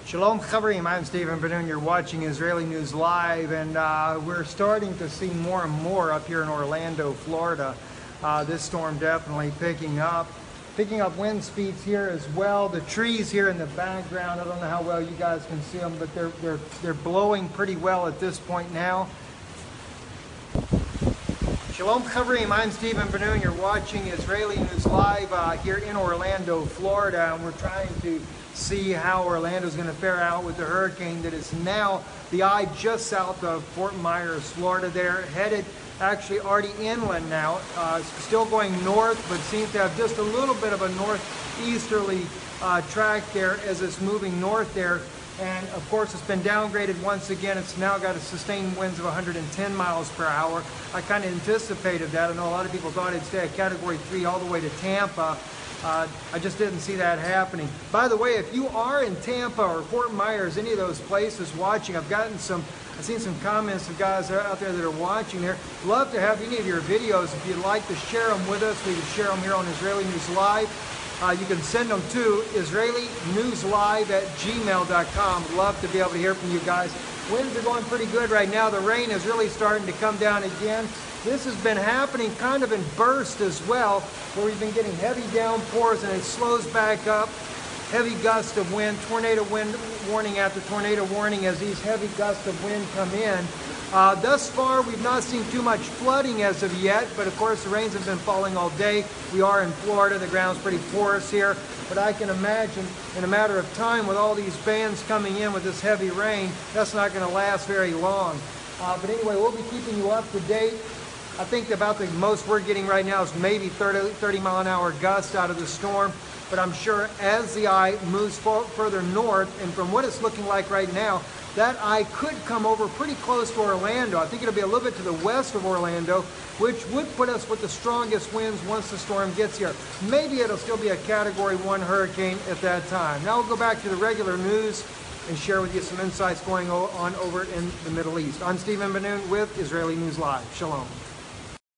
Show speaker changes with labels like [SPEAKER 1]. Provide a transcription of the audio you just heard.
[SPEAKER 1] Shalom Chavrim, I'm Stephen Benoon. You're watching Israeli News Live, and we're starting to see more and more up here in Orlando, Florida. This storm definitely picking up wind speeds here as well. The trees here in the background, I don't know how well you guys can see them, but they're blowing pretty well at this point now. Shalom Chavrim, I'm Stephen Benoon. You're watching Israeli News Live here in Orlando, Florida, and we're trying to see how Orlando's going to fare out with the hurricane that is now the eye just south of Fort Myers, Florida. They're headed actually already inland now, still going north, but seems to have just a little bit of a northeasterly track there as it's moving north there. And of course, it's been downgraded once again. It's now got a sustained winds of 110 miles per hour. I kind of anticipated that. I know a lot of people thought it'd stay at Category 3 all the way to Tampa. I just didn't see that happening. By the way, if you are in Tampa or Fort Myers, any of those places watching, I've seen some comments of guys out there that are watching there. Love to have any of your videos. If you'd like to share them with us, we can share them here on Israeli News Live. You can send them to israelinewslive@gmail.com. Love to be able to hear from you guys. Winds are going pretty good right now. The rain is really starting to come down again. This has been happening kind of in bursts as well, where we've been getting heavy downpours and it slows back up. Heavy gusts of wind, tornado wind warning after tornado warning as these heavy gusts of wind come in. Thus far, we've not seen too much flooding as of yet, but of course the rains have been falling all day. We are in Florida, the ground's pretty porous here, but I can imagine in a matter of time with all these bands coming in with this heavy rain, that's not going to last very long. But anyway, we'll be keeping you up to date. I think about the most we're getting right now is maybe 30 mile an hour gusts out of the storm, but I'm sure as the eye moves further north, and from what it's looking like right now, that eye could come over pretty close to Orlando. I think it'll be a little bit to the west of Orlando, which would put us with the strongest winds once the storm gets here. Maybe it'll still be a Category 1 hurricane at that time. Now we'll go back to the regular news and share with you some insights going on over in the Middle East. I'm Stephen Benoon with Israeli News Live. Shalom.